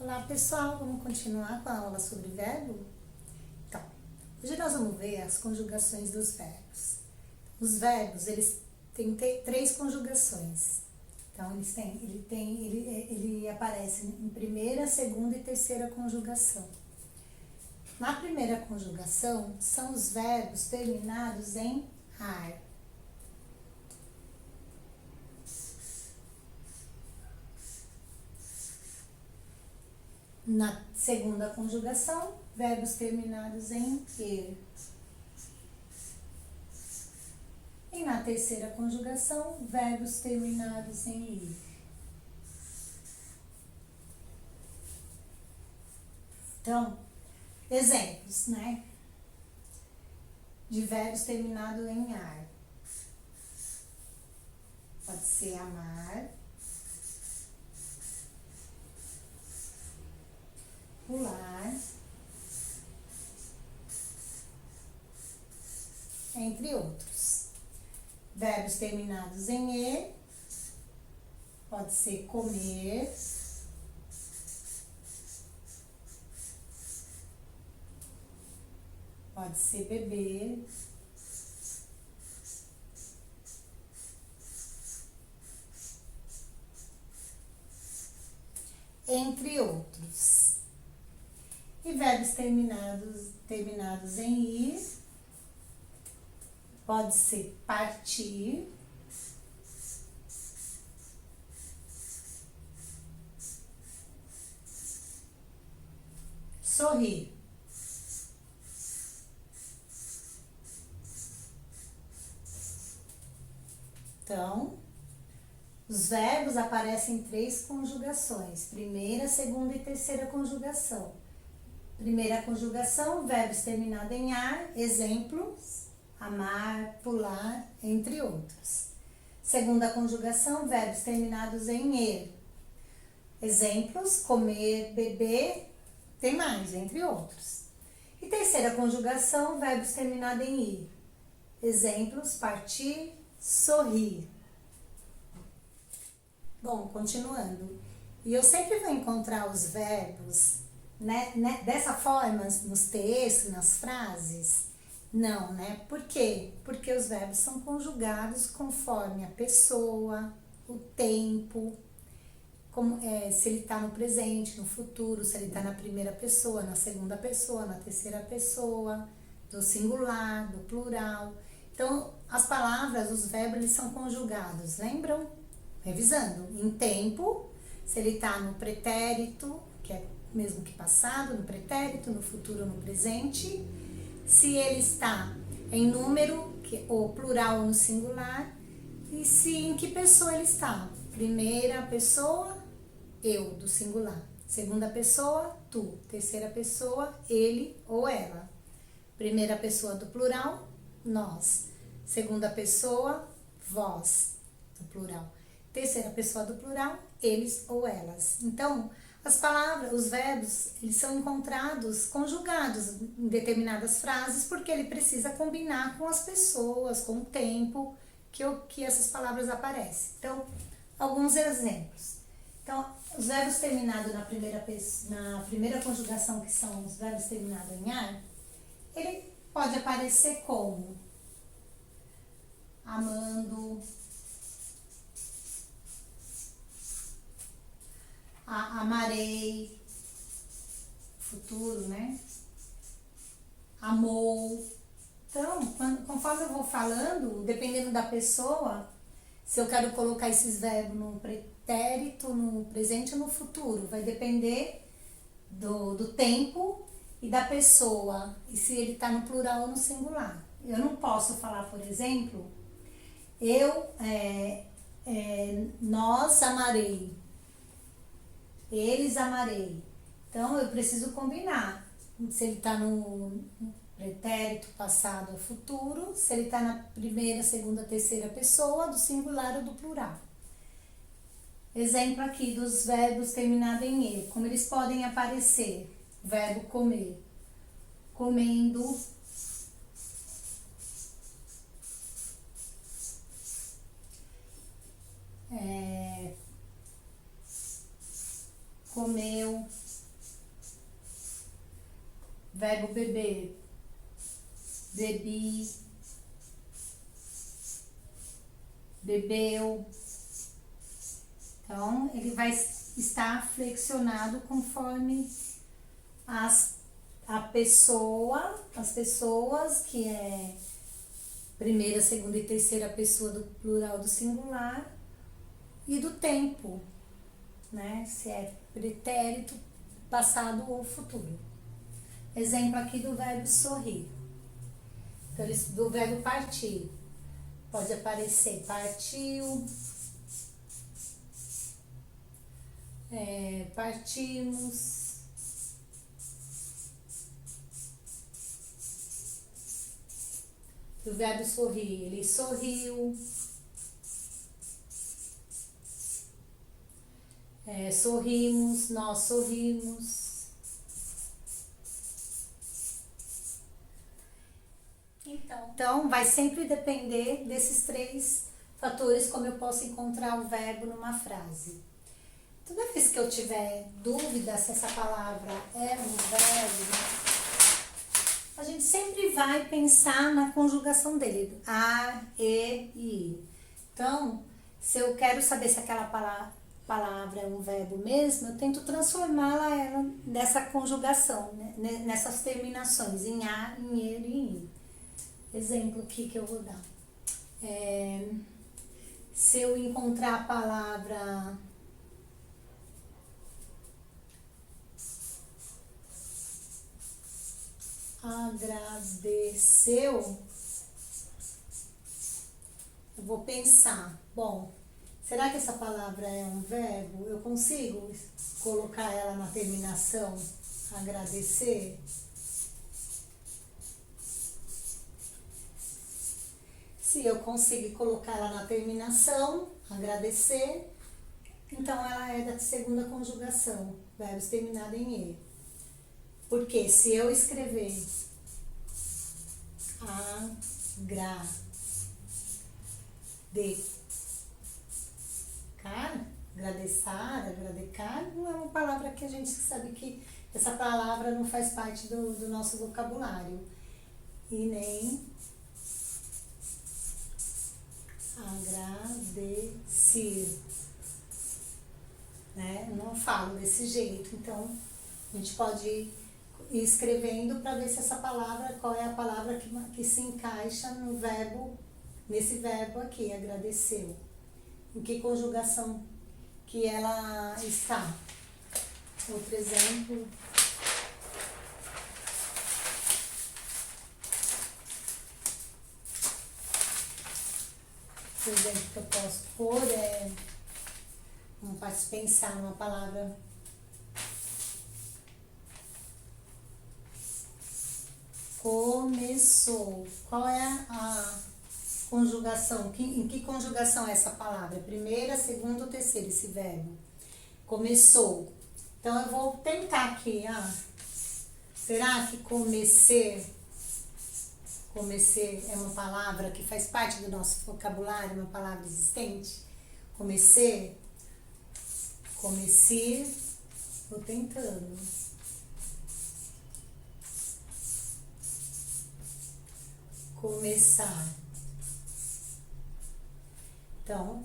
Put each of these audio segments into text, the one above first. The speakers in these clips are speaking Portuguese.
Olá pessoal, vamos continuar com a aula sobre verbo? Então, hoje nós vamos ver as conjugações dos verbos. Os verbos, eles têm três conjugações. Então, ele aparece em primeira, segunda e terceira conjugação. Na primeira conjugação, são os verbos terminados em ar. Na segunda conjugação, verbos terminados em er. E na terceira conjugação, verbos terminados em ir. Então, exemplos, né? De verbos terminados em ar. Pode ser amar, pular, entre outros. Verbos terminados em e, pode ser comer, pode ser beber, entre outros. E verbos terminados em ir, pode ser partir, sorrir. Então, os verbos aparecem em três conjugações: primeira, segunda e terceira conjugação. Primeira conjugação, verbos terminados em ar, exemplos, amar, pular, entre outros. Segunda conjugação, verbos terminados em er, exemplos, comer, beber, tem mais, entre outros. E terceira conjugação, verbos terminados em ir, exemplos, partir, sorrir. Bom, continuando. E eu sempre vou encontrar os verbos dessa forma nos textos, nas frases? Não, né? Por quê? Porque os verbos são conjugados conforme a pessoa, o tempo, se ele está no presente, no futuro, se ele está na primeira pessoa, na segunda pessoa, na terceira pessoa, do singular, do plural. Então, as palavras, os verbos, eles são conjugados, lembram? Revisando, em tempo, se ele está no pretérito, que é mesmo que passado, no pretérito, no futuro, no presente. Se ele está em número, ou plural ou no singular. E se em que pessoa ele está. Primeira pessoa, eu, do singular. Segunda pessoa, tu. Terceira pessoa, ele ou ela. Primeira pessoa do plural, nós. Segunda pessoa, vós, do plural. Terceira pessoa do plural, eles ou elas. Então, as palavras, os verbos, eles são encontrados conjugados em determinadas frases porque ele precisa combinar com as pessoas, com o tempo que essas palavras aparecem. Então, alguns exemplos. Então, os verbos terminados na primeira conjugação, que são os verbos terminados em ar, ele pode aparecer como amando, amarei, futuro, né? Amou. Então, conforme eu vou falando, dependendo da pessoa, se eu quero colocar esses verbos no pretérito, no presente ou no futuro, vai depender do tempo e da pessoa, e se ele está no plural ou no singular. Eu não posso falar, por exemplo, nós amarei, eles amarei. Então, eu preciso combinar se ele está no pretérito, passado ou futuro, se ele está na primeira, segunda, terceira pessoa, do singular ou do plural. Exemplo aqui dos verbos terminados em e, como eles podem aparecer. Verbo comer, comendo, comeu, Verbo beber, bebi, bebeu. Então, ele vai estar flexionado conforme as pessoas, que é primeira, segunda e terceira pessoa do plural do singular, e do tempo, né? Se é pretérito, passado ou futuro. Exemplo aqui do verbo sorrir. Então, do verbo partir. Pode aparecer partiu, partimos. Do verbo sorrir, ele sorriu, sorrimos, nós sorrimos. Então, vai sempre depender desses três fatores como eu posso encontrar o verbo numa frase. Toda vez que eu tiver dúvida se essa palavra é um verbo, a gente sempre vai pensar na conjugação dele, a, e, i. Então, se eu quero saber se aquela palavra é um verbo mesmo, eu tento transformá-la nessa conjugação, né? Nessas terminações, em a, em ele e em i. Exemplo aqui que eu vou dar. Se eu encontrar a palavra agradeceu, eu vou pensar, bom, será que essa palavra é um verbo? Eu consigo colocar ela na terminação agradecer? Se eu conseguir colocar ela na terminação agradecer, então ela é da segunda conjugação, verbos terminados em E. Porque se eu escrever agradecar, não é uma palavra que a gente sabe que essa palavra não faz parte do nosso vocabulário. E nem agradecer, né? Eu não falo desse jeito, então a gente pode ir escrevendo para ver se essa palavra, qual é a palavra que se encaixa no verbo, nesse verbo aqui, agradeceu. Em que conjugação que ela está. Outro exemplo. O exemplo que eu posso pôr não posso pensar numa palavra. Começou. Qual é a conjugação? Em que conjugação é essa palavra? Primeira, segunda ou terceira, esse verbo? Começou. Então, eu vou tentar aqui. Será que comecer é uma palavra que faz parte do nosso vocabulário, uma palavra existente? Comecei, vou tentando. Começar. Então,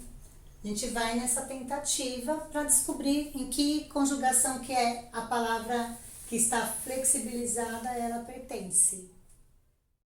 a gente vai nessa tentativa para descobrir em que conjugação que é a palavra que está flexibilizada, ela pertence.